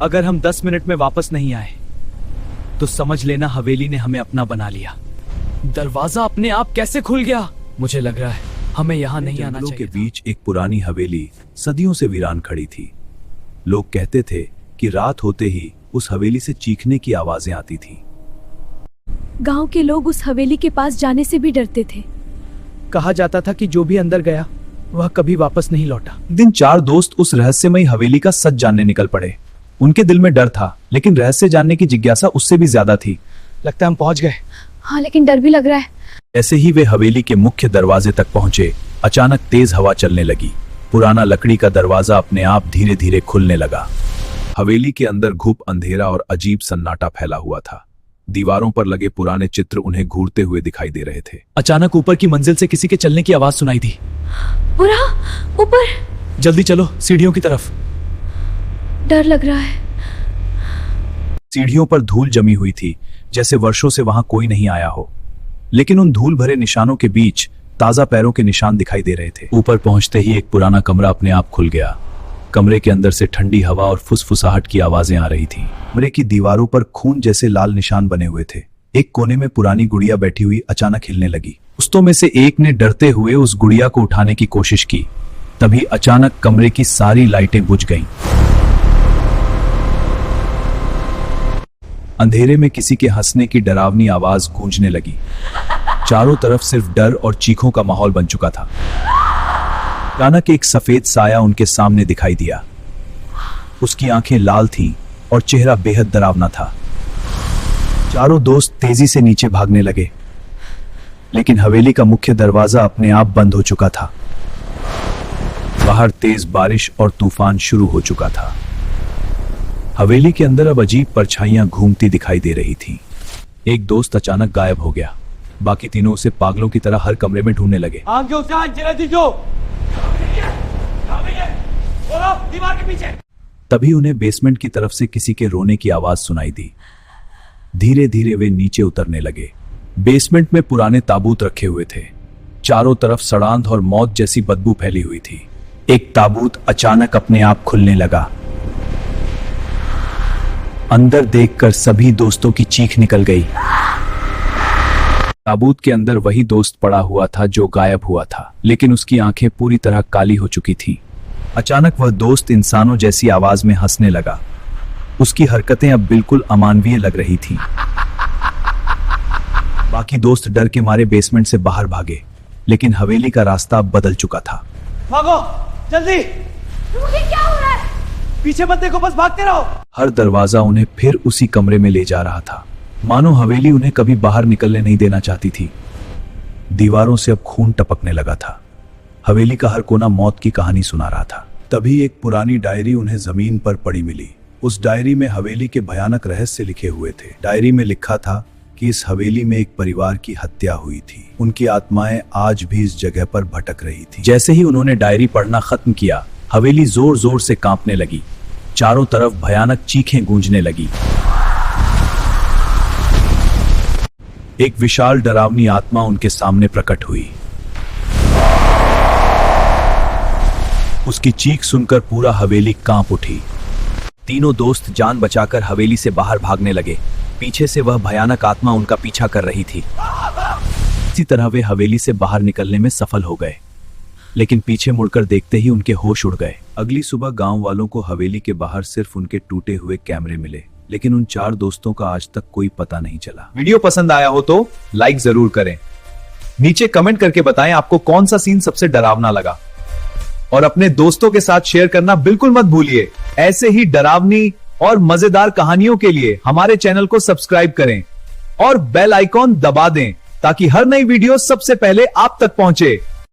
अगर हम 10 मिनट में वापस नहीं आए तो समझ लेना हवेली ने हमें अपना बना लिया। दरवाजा अपने आप कैसे खुल गया? मुझे लग रहा है हमें यहाँ नहीं आना चाहिए। के बीच एक पुरानी हवेली सदियों से वीरान खड़ी थी। लोग कहते थे कि रात होते ही उस हवेली से चीखने की आवाजें आती थीं। गांव के लोग उस हवेली के पास जाने से भी डरते थे। कहा जाता था कि जो भी अंदर गया वह कभी वापस नहीं लौटा। दिन 4 दोस्त उस रहस्यमयी हवेली का सच जानने निकल पड़े। उनके दिल में डर था, लेकिन रहस्य जानने की जिज्ञासा उससे भी ज्यादा थी। लगता है हम पहुंच गए। हाँ, लेकिन डर भी लग रहा है। ऐसे ही वे हवेली के मुख्य दरवाजे तक पहुंचे। अचानक तेज हवा चलने लगी। पुराना लकड़ी का दरवाजा अपने आप धीरे धीरे खुलने लगा। हवेली के अंदर घुप अंधेरा और अजीब सन्नाटा फैला हुआ था। दीवारों पर लगे पुराने चित्र उन्हें घूरते हुए दिखाई दे रहे थे। अचानक ऊपर की मंजिल से किसी के चलने की आवाज सुनाई दी। ऊपर, जल्दी चलो सीढ़ियों की तरफ। डर लग रहा है। सीढ़ियों पर धूल जमी हुई थी, जैसे वर्षों से वहां कोई नहीं आया हो। लेकिन उन धूल भरे निशानों के बीच ताजा पैरों के निशान दिखाई दे रहे थे। ऊपर पहुंचते ही एक पुराना कमरा अपने आप खुल गया। कमरे के अंदर से ठंडी हवा और फुसफुसाहट की आवाजें आ रही थीं। कमरे की दीवारों पर खून जैसे लाल निशान बने हुए थे। एक कोने में पुरानी गुड़िया बैठी हुई अचानक हिलने लगी। दोस्तों में से एक ने डरते हुए उस गुड़िया को उठाने की कोशिश की। तभी अचानक कमरे की सारी लाइटें बुझ गईं। अंधेरे में किसी के हंसने की डरावनी आवाज गूंजने लगी। चारों तरफ सिर्फ डर और चीखों का माहौल बन चुका था। अचानक एक सफेद साया उनके सामने दिखाई दिया। उसकी आंखें लाल थीं और चेहरा बेहद डरावना था। चारों दोस्त तेजी से नीचे भागने लगे, लेकिन हवेली का मुख्य दरवाजा अपने आप बंद हो चुका था। बाहर तेज बारिश और तूफान शुरू हो चुका था। हवेली के अंदर अब अजीब परछाइयां घूमती दिखाई दे रही थीं। एक दोस्त अचानक गायब हो गया। बाकी तीनों उसे पागलों की तरह हर कमरे में ढूंढने लगे। दीवार के पीछे। तभी उन्हें बेसमेंट की तरफ से किसी के रोने की आवाज सुनाई दी। धीरे धीरे वे नीचे उतरने लगे। बेसमेंट में पुराने ताबूत रखे हुए थे। चारों तरफ सड़ांध और मौत जैसी बदबू फैली हुई थी। एक ताबूत अचानक अपने आप खुलने लगा। अंदर देखकर सभी दोस्तों की चीख निकल गई। ताबूत के अंदर वही दोस्त पड़ा हुआ था जो गायब हुआ था, लेकिन उसकी आंखें पूरी तरह काली हो चुकी थीं। अचानक वह दोस्त इंसानों जैसी आवाज में हंसने लगा। उसकी हरकतें अब बिल्कुल अमानवीय लग रही थीं। बाकी दोस्त डर के मारे बेसमेंट से बाहर भागे, लेकिन हवेली का रास्ता अब बदल चुका था। भागो जल्दी। क्या हो रहा है? पीछे मत देखो, बस भागते रहो। हर दरवाजा उन्हें फिर उसी कमरे में ले जा रहा था। मानो हवेली उन्हें कभी बाहर निकलने नहीं देना चाहती थी। दीवारों से अब खून टपकने लगा था। हवेली का हर कोना मौत की कहानी सुना रहा था। तभी एक पुरानी डायरी उन्हें जमीन पर पड़ी मिली। उस डायरी में हवेली के भयानक रहस्य लिखे हुए थे। डायरी में लिखा था कि इस हवेली में एक परिवार की हत्या हुई थी। उनकी आत्माएं आज भी इस जगह पर भटक रही थी। जैसे ही उन्होंने डायरी पढ़ना खत्म किया, हवेली जोर जोर से कांपने लगी। चारों तरफ भयानक चीखें गूंजने लगी। एक विशाल डरावनी आत्मा उनके सामने प्रकट हुई। उसकी चीख सुनकर पूरा हवेली कांप उठी। तीनों दोस्त जान बचाकर हवेली से बाहर भागने लगे। पीछे से वह भयानक आत्मा उनका पीछा कर रही थी। इसी तरह वे हवेली से बाहर निकलने में सफल हो गए, लेकिन पीछे मुड़कर देखते ही उनके होश उड़ गए। अगली सुबह गांव वालों को हवेली के बाहर सिर्फ उनके टूटे हुए कैमरे मिले, लेकिन उन 4 दोस्तों का आज तक कोई पता नहीं चला। वीडियो पसंद आया हो तो लाइक जरूर करें। नीचे कमेंट करके बताएं आपको कौन सा सीन सबसे डरावना लगा, और अपने दोस्तों के साथ शेयर करना बिल्कुल मत भूलिए। ऐसे ही डरावनी और मजेदार कहानियों के लिए हमारे चैनल को सब्सक्राइब करें और बेल आइकॉन दबा दें ताकि हर नई वीडियो सबसे पहले आप तक पहुंचे।